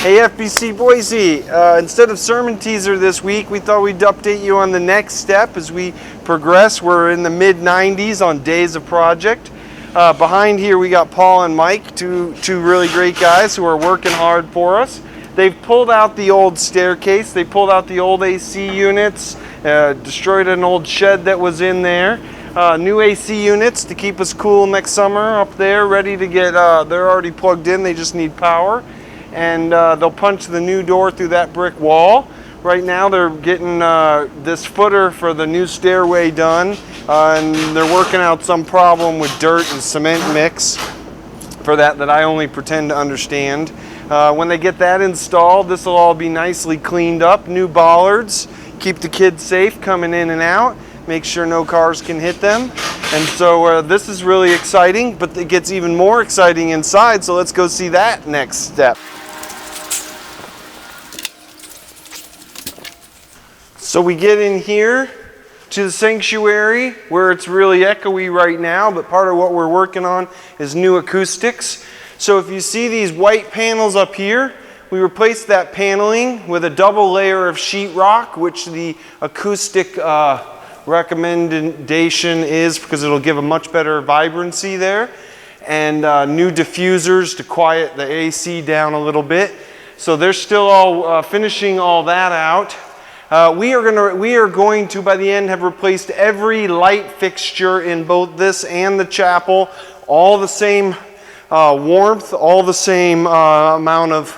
Hey FBC Boise, instead of sermon teaser this week, we thought we'd update you on the next step as we progress. We're in the mid-90s on days of project. Behind here we got Paul and Mike, two really great guys who are working hard for us. They've pulled out the old staircase, they pulled out the old AC units, destroyed an old shed that was in there. New AC units to keep us cool next summer up there, ready to get, they're already plugged in, they just need power. And they'll punch the new door through that brick wall. Right now they're getting this footer for the new stairway done, and they're working out some problem with dirt and cement mix for that I only pretend to understand. When they get that installed, this will all be nicely cleaned up. New bollards, keep the kids safe coming in and out, make sure no cars can hit them. And so this is really exciting, but it gets even more exciting inside, so let's go see that next step. So we get in here to the sanctuary where it's really echoey right now, but part of what we're working on is new acoustics. So if you see these white panels up here, we replaced that paneling with a double layer of sheetrock, which the acoustic recommendation is because it'll give a much better vibrancy there, and new diffusers to quiet the AC down a little bit. So they're still all finishing all that out. We are going to, by the end, have replaced every light fixture in both this and the chapel. All the same warmth, all the same amount of,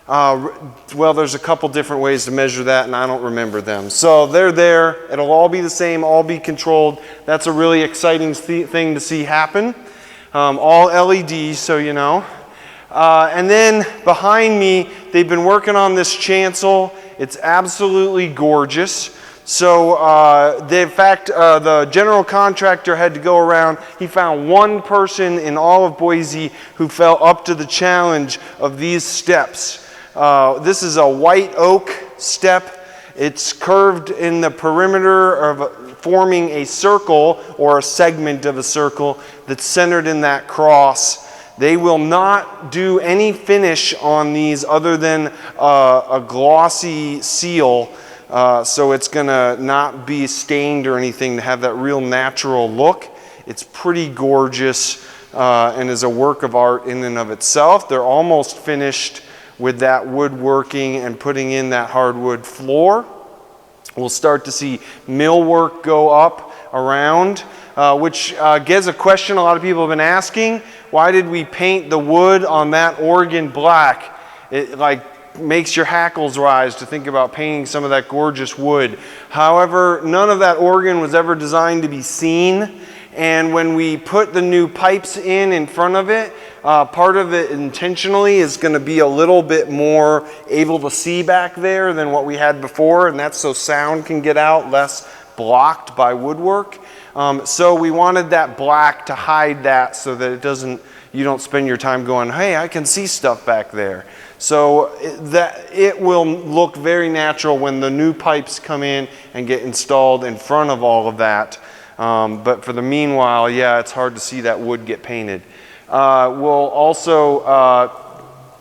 well, there's a couple different ways to measure that, and I don't remember them. So they're there. It'll all be the same, all be controlled. That's a really exciting thing to see happen. All LEDs, so you know. And then behind me, they've been working on this chancel. It's absolutely gorgeous. So in fact, the general contractor had to go around. He found one person in all of Boise who fell up to the challenge of these steps. This is a white oak step. It's curved in the perimeter of forming a circle or a segment of a circle that's centered in that cross. They will not do any finish on these other than a glossy seal, so it's gonna not be stained or anything to have that real natural look. It's pretty gorgeous and is a work of art in and of itself. They're almost finished with that woodworking and putting in that hardwood floor. We'll start to see millwork go up around, which gets a question a lot of people have been asking. Why did we paint the wood on that Oregon black? It like makes your hackles rise to think about painting some of that gorgeous wood. However, none of that Oregon was ever designed to be seen. And when we put the new pipes in front of it, part of it intentionally is going to be a little bit more able to see back there than what we had before, and that's so sound can get out less blocked by woodwork. So we wanted that black to hide that so that you don't spend your time going, hey, I can see stuff back there. So it will look very natural when the new pipes come in and get installed in front of all of that. But for the meanwhile, yeah, it's hard to see that wood get painted. We'll also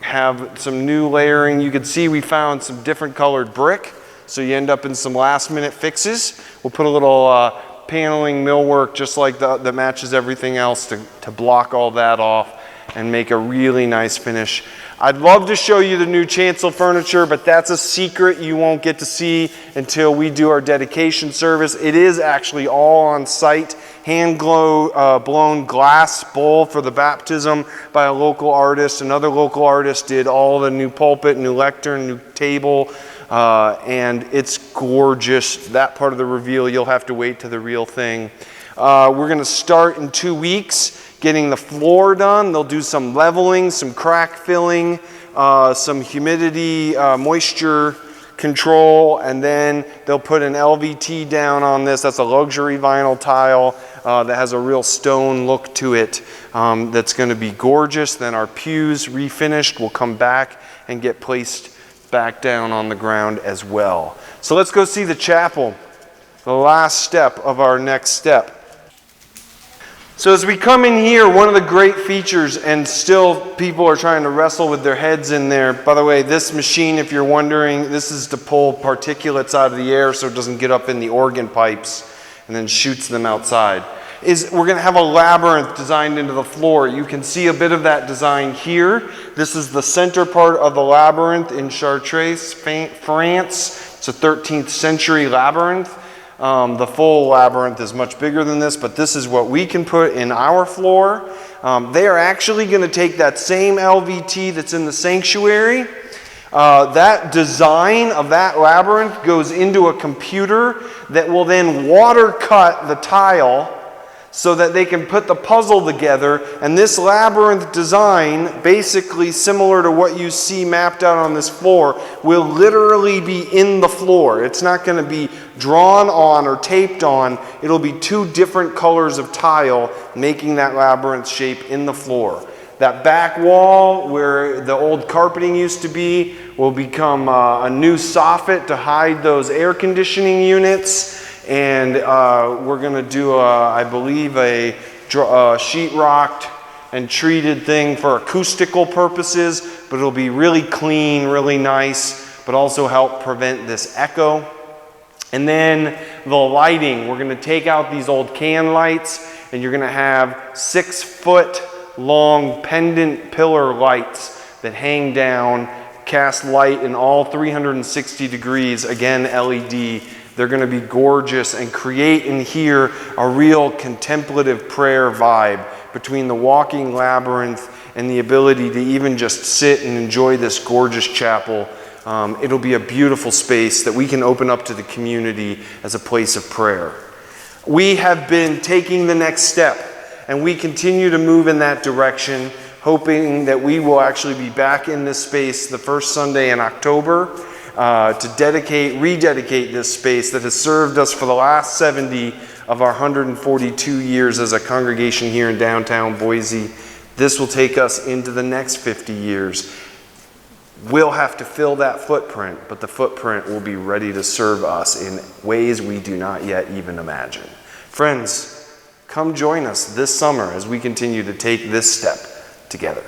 have some new layering. You can see we found some different colored brick, so you end up in some last minute fixes. We'll put a little paneling millwork just like that matches everything else to block all that off and make a really nice finish. I'd love to show you the new chancel furniture, but that's a secret you won't get to see until we do our dedication service. It is actually all on site, hand blown glass bowl for the baptism by a local artist. Another local artist did all the new pulpit, new lectern, new table, and it's gorgeous. That part of the reveal, you'll have to wait to the real thing. We're gonna start in 2 weeks getting the floor done. They'll do some leveling, some crack filling, some humidity, moisture control, and then they'll put an LVT down on this. That's a luxury vinyl tile that has a real stone look to it. That's gonna be gorgeous. Then our pews refinished will come back and get placed back down on the ground as well. So let's go see the chapel, the last step of our next step. So as we come in here, one of the great features, and still people are trying to wrestle with their heads in there. By the way, this machine, if you're wondering, this is to pull particulates out of the air so it doesn't get up in the organ pipes and then shoots them outside. We're going to have a labyrinth designed into the floor. You can see a bit of that design here. This is the center part of the labyrinth in Chartres, France. It's a 13th century labyrinth. The full labyrinth is much bigger than this, but this is what we can put in our floor. They are actually going to take that same LVT that's in the sanctuary. That design of that labyrinth goes into a computer that will then water cut the tile so that they can put the puzzle together. And this labyrinth design, basically similar to what you see mapped out on this floor, will literally be in the floor. It's not going to be drawn on or taped on. It'll be two different colors of tile making that labyrinth shape in the floor. That back wall where the old carpeting used to be will become a new soffit to hide those air conditioning units. And we're going to do, I believe, a sheetrocked and treated thing for acoustical purposes, but it'll be really clean, really nice, but also help prevent this echo. And then the lighting, we're going to take out these old can lights, and you're going to have 6-foot long pendant pillar lights that hang down, cast light in all 360 degrees, again LED. They're going to be gorgeous and create in here a real contemplative prayer vibe between the walking labyrinth and the ability to even just sit and enjoy this gorgeous chapel. It'll be a beautiful space that we can open up to the community as a place of prayer. We have been taking the next step, and we continue to move in that direction, hoping that we will actually be back in this space the first Sunday in October. To rededicate this space that has served us for the last 70 of our 142 years as a congregation here in downtown Boise. This will take us into the next 50 years. We'll have to fill that footprint, but the footprint will be ready to serve us in ways we do not yet even imagine. Friends, come join us this summer as we continue to take this step together.